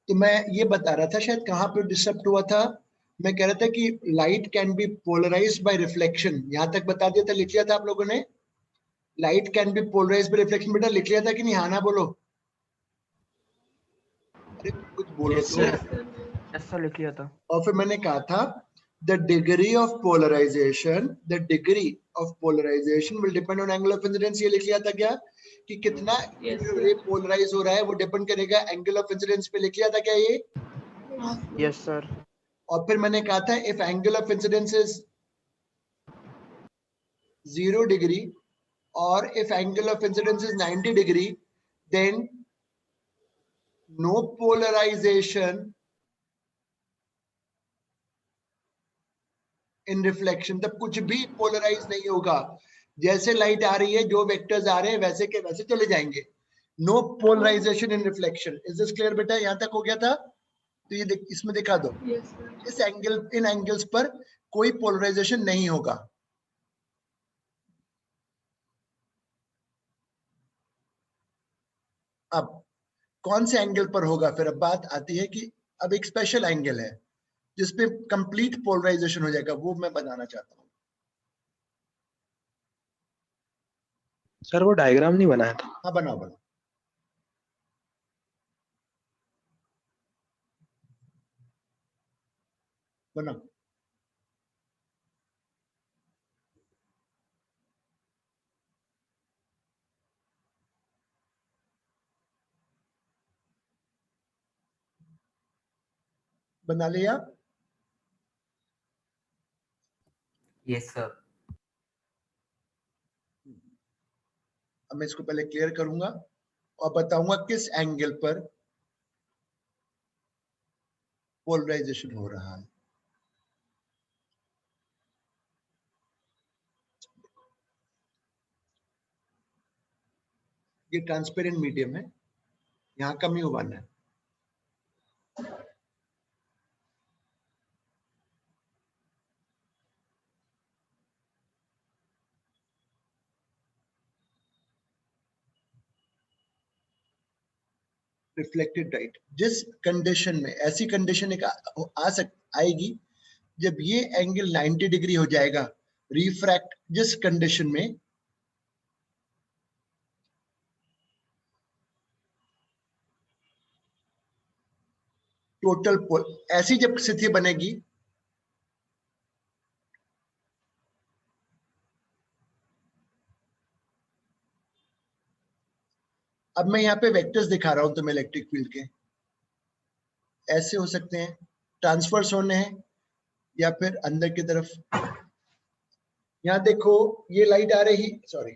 तो मैं ये बता रहा था, शायद कहाँ पे डिस्टर्ब हुआ था। मैं कह रहा था कि light can be polarised by reflection, यहां तक बता दिया था, लिख लिया था आप लोगों ने। Light can be polarised by reflection, बेटा लिख लिया था कि नहीं? हाँ ना बोलो, अरे कुछ बोलो यस तो। सर, यस सर, लिख लिया था। और फिर मैंने कहा था the degree of polarisation, the degree of polarisation will depend on angle of incidence. ये लिख लिया था क्या, कि कितना Yes, रे sir. पोलराइज हो रहा है वो डिपेंड करेगा एंगल ऑफ इंसिडेंस पे। लिख लिया था क्या ये? Yes sir. और फिर मैंने कहा था if angle of incidence is 0 degree और if angle of incidence is 90 degree, then no polarisation in reflection, तब कुछ भी पोलराइज नहीं होगा। जैसे लाइट आ रही है, जो वेक्टर्स आ रहे हैं वैसे के वैसे चले जाएंगे। No polarisation in reflection. Is this clear बेटा? यहां तक हो गया था? तो ये इसमें दिखा दो, Yes, sir. इस एंगल, इन एंगल्स पर कोई पोलराइजेशन नहीं होगा। अब कौन से एंगल पर होगा? फिर अब बात आती है कि अब एक स्पेशल एंगल है जिसपे कंप्लीट पोलराइजेशन हो जाएगा, वो मैं बनाना चाहता हूँ। सर वो डायग्राम नहीं बनाया था। हाँ बनाओ बनाओ बनाओ। बना लिया? Yes sir. अब मैं इसको पहले क्लियर करूंगा और बताऊंगा किस एंगल पर पोलराइजेशन हो रहा है। ये ट्रांसपेरेंट मीडियम है, यहाँ कम ही उबालना है। रिफ्लेक्टेड लाइट जिस कंडीशन में, ऐसी कंडीशन एक आएगी जब ये एंगल 90 डिग्री हो जाएगा, रिफ्रैक्ट जिस कंडीशन में टोटल पोल, ऐसी जब स्थिति बनेगी अब मैं यहाँ पे वेक्टर्स दिखा रहा हूं तुम्हें इलेक्ट्रिक फील्ड के, ऐसे हो सकते हैं, ट्रांसफर्स होने हैं या फिर अंदर की तरफ। यहाँ देखो ये लाइट आ रही, सॉरी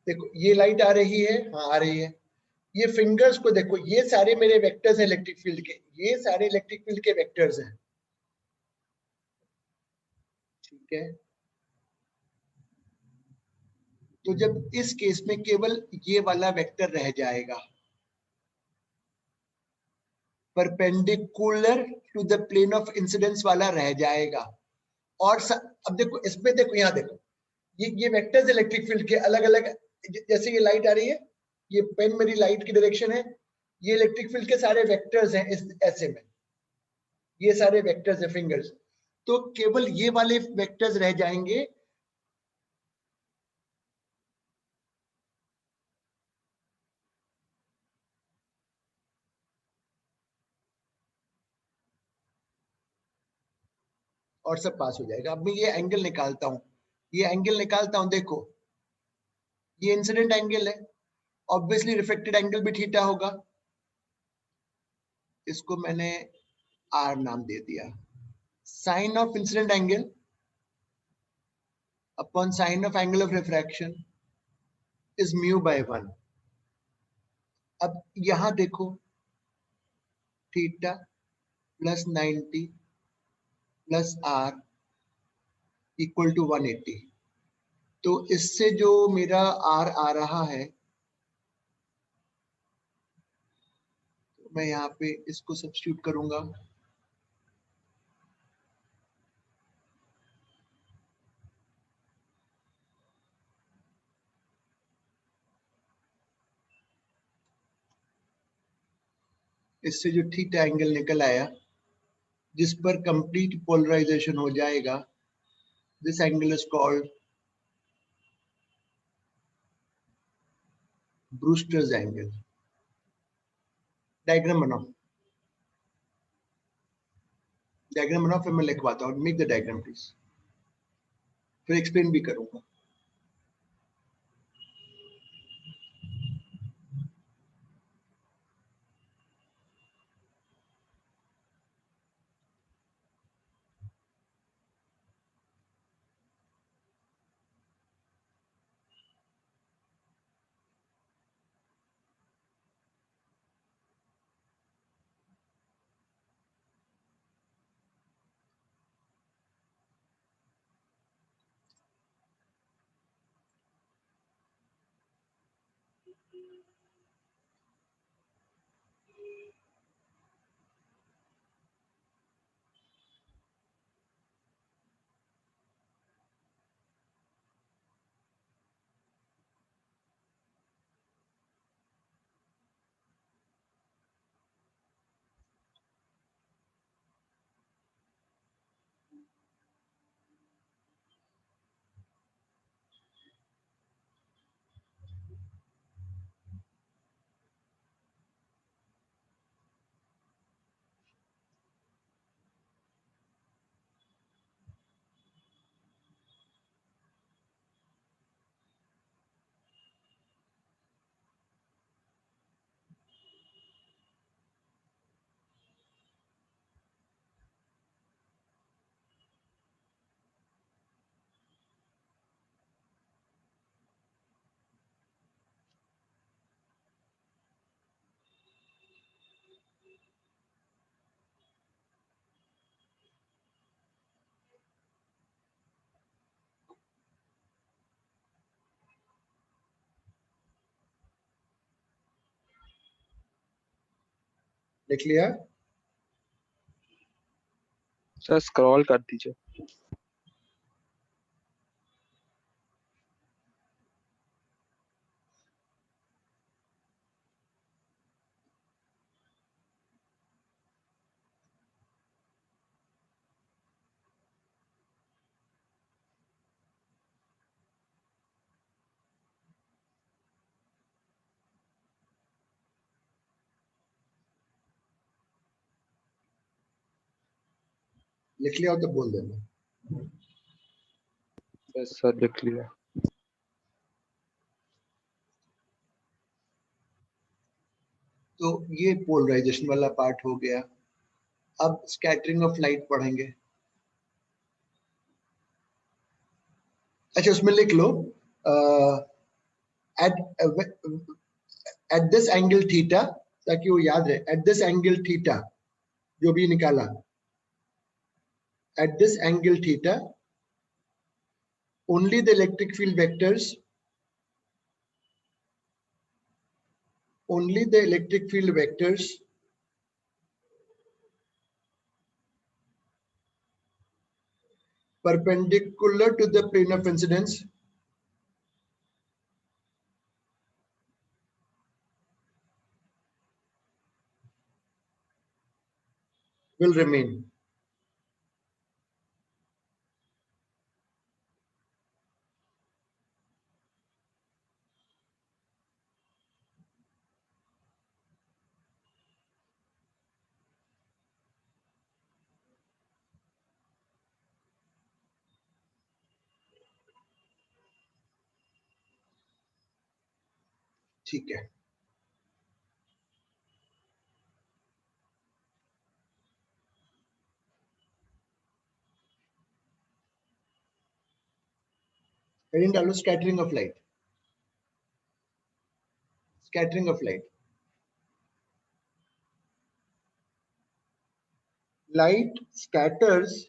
देखो ये लाइट आ रही है, हाँ आ रही है। ये फिंगर्स को देखो, ये सारे मेरे वेक्टर्स हैं इलेक्ट्रिक फील्ड के, ये सारे इलेक्ट्रिक फील्ड के वेक्टर्स हैं, ठीक है। तो जब इस केस में केवल ये वाला वेक्टर रह जाएगा perpendicular to the plane of incidence वाला रह जाएगा। और अब देखो इसमें, देखो यहाँ देखो, ये वेक्टर्स इलेक्ट्रिक फील्ड के अलग अलग, जैसे ये लाइट आ रही है, ये पेन मेरी लाइट की डायरेक्शन है, ये इलेक्ट्रिक फील्ड के सारे वेक्टर्स हैं इस ऐसे में, ये सारे वेक्टर्स है फिंगर्स। तो केवल ये वाले वेक्टर्स रह जाएंगे और सब पास हो जाएगा। अब मैं ये एंगल निकालता हूं, ये एंगल निकालता हूं, देखो ये इंसिडेंट एंगल है, ऑब्वियसली रिफ्लेक्टेड एंगल भी थीटा होगा। इसको मैंने आर नाम दे दिया। Sine of incident angle upon sine of angle of refraction is mu by 1। अब यहां देखो, theta plus 90 plus R equal to 180। तो इससे जो मेरा आर आ रहा है, तो मैं यहाँ पे इसको सब्स्टिट्यूट करूंगा, इससे जो थीटा एंगल निकल आया जिस पर कंप्लीट पोलराइजेशन हो जाएगा, this angle is called Brewster's angle. Diagram बनाओ, डायग्राम बनाओ, फिर मैं लिखवाता हूँ। मेक द डायग्राम प्लीज, फिर एक्सप्लेन भी करूंगा। लिख लिया? सर स्क्रॉल कर दीजिए। लिख लिया हो तो बोल देना। यस सर, लिख लिया। तो ये पोलराइजेशन वाला पार्ट हो गया। अब स्कैटरिंग ऑफ लाइट पढ़ेंगे। अच्छा, उसमें लिख लो एट दिस एंगल थीटा, ताकि वो याद रहे। एट दिस एंगल थीटा जो भी निकाला, at this angle theta only the electric field vectors, only the electric field vectors perpendicular to the plane of incidence will remain. ठीक है, हेडिंग डालो scattering of light. Scattering of light, light scatters,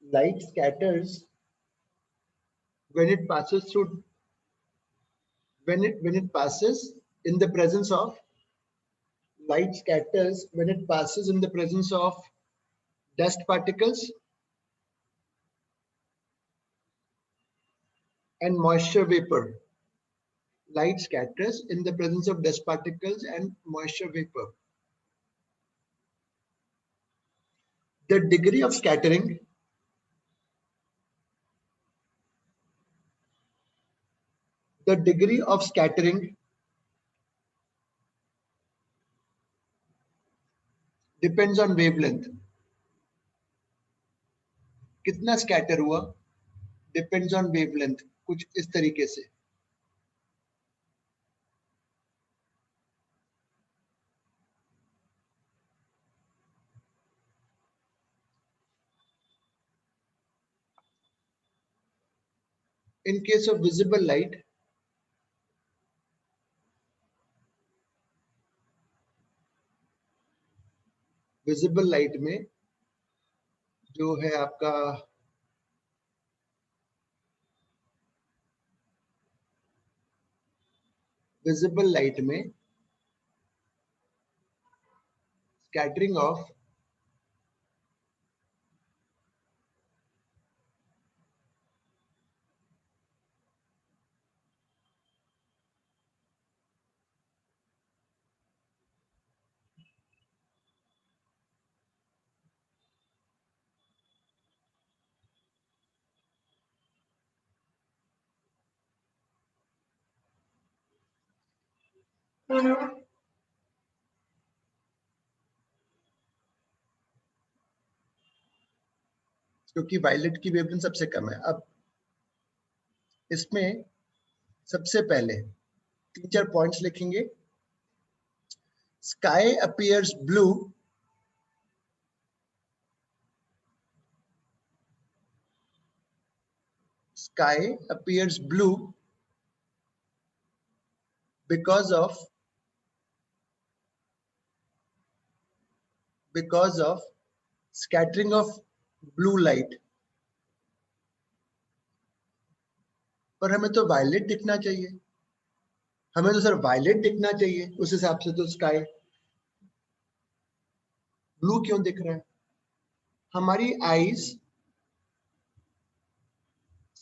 light scatters when it passes through, when it passes in the presence of, light scatters when it passes in the presence of dust particles and moisture vapor. light scatters in the presence of dust particles and moisture vapor. The degree of scattering depends on wavelength. कितना scatter हुआ depends on wavelength. कुछ इस तरीके से. In case of visible light, में जो है आपका visible light में scattering of क्योंकि वायलेट की वेवलेंथ सबसे कम है. अब इसमें सबसे पहले 3-4 पॉइंट्स लिखेंगे. Sky appears blue because of scattering of blue light. पर हमें तो वायलेट दिखना चाहिए. हमें तो सर वायलेट दिखना चाहिए. उस हिसाब से तो स्काई ब्लू क्यों दिख रहा है? हमारी आईज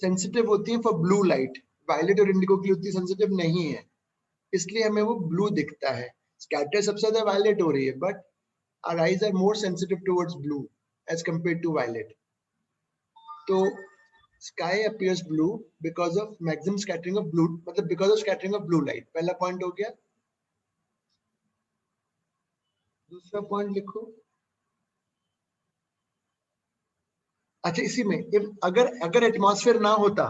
सेंसिटिव होती हैं फॉर ब्लू लाइट. वायलेट और इंडिगो के लिए उतनी सेंसिटिव नहीं है, इसलिए हमें वो ब्लू दिखता है. स्कैटर सबसे ज्यादा वायलेट हो रही है, but our eyes are more sensitive towards blue as compared to violet. So sky appears blue because of maximum scattering of blue, मतलब because of scattering of blue light. पहला point हो गया. दूसरा पॉइंट लिखो. अच्छा, इसी में अगर एटमॉस्फेयर ना होता,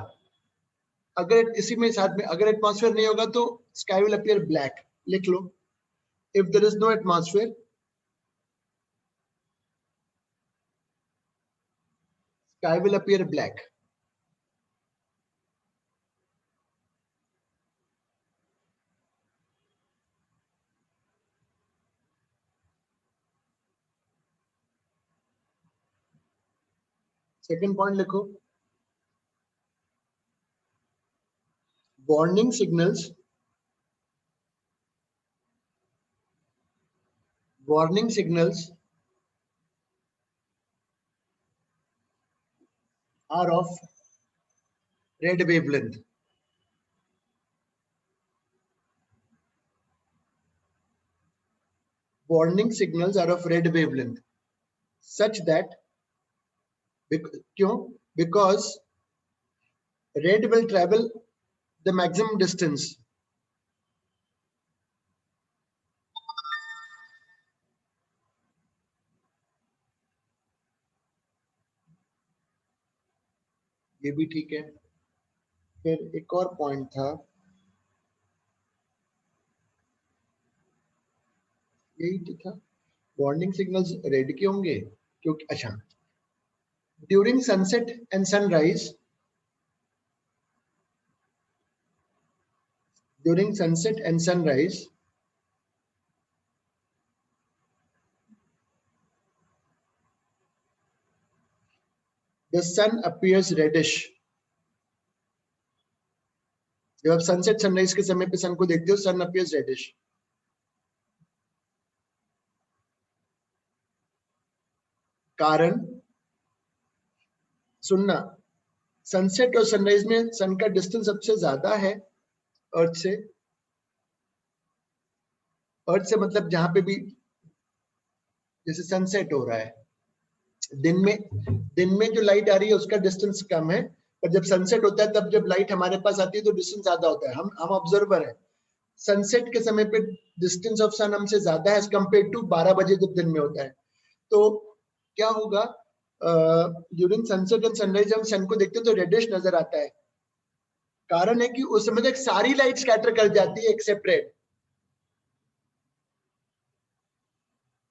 अगर इसी में साथ में अगर एटमॉस्फेयर नहीं होगा तो sky will appear black. लिख लो. If there is no atmosphere, sky will appear black. Second point लिखो. Warning signals are of red wavelength. Warning signals are of red wavelength such that because red will travel the maximum distance. ये भी ठीक है. फिर एक और point था, यही था. वार्निंग सिग्नल्स रेड के होंगे क्योंकि अच्छा during sunset and sunrise, the sun appears reddish. जब आप सनसेट सनराइज के समय पे सन को देखते हो, सन appears reddish. कारण सुनना, सनसेट और सनराइज में सन का डिस्टेंस सबसे ज्यादा है अर्थ से, अर्थ से मतलब जहां पे भी जैसे सनसेट हो रहा है, दिन में जो लाइट आ रही है उसका डिस्टेंस कम है, पर जब सनसेट होता है तब जब लाइट हमारे पास आती है तो डिस्टेंस ज्यादा होता है। हम ऑब्जर्वर है, सनसेट के समय पे डिस्टेंस ऑफ सन हमसे ज्यादा है एज कम्पेयर टू 12 बजे जब दिन में होता है। तो क्या होगा, ड्यूरिंग सनसेट एंड सनराइज हम सन को देखते हैं तो रेडिश नजर आता है। कारण है कि उस समय तक सारी लाइट स्कैटर कर जाती है except red.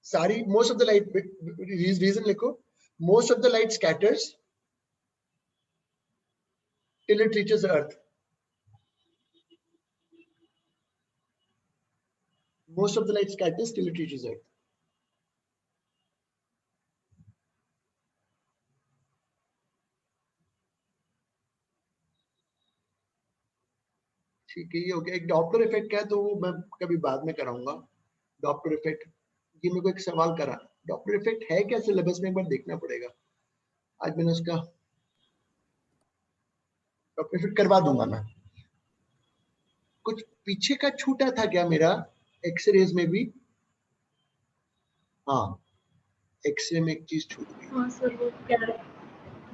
Sorry, most of the light, reason लिखो, most of the light scatters till it reaches the earth. Most of the light scatters till it reaches earth. ठीक है, ये हो गया। एक डॉपलर इफेक्ट क्या है तो वो मैं कभी बाद में कराऊंगा। डॉपलर इफेक्ट, ये मेरे को एक सवाल करा, डॉपलर इफेक्ट है क्या सिलेबस में, एक बार देखना पड़ेगा। आज मैंने उसका डॉपलर इफेक्ट करवा दूंगा मैं। कुछ पीछे का छूटा था क्या मेरा एक्सरेज में भी? हाँ, एक्सरे में एक चीज छूट गई। हाँ सर, वो क्या है,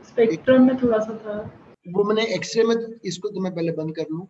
स्पेक्ट्रम में थोड़ा सा था। वो मैंने एक्सरे में, इसको तो मैं पहले बंद कर लूं।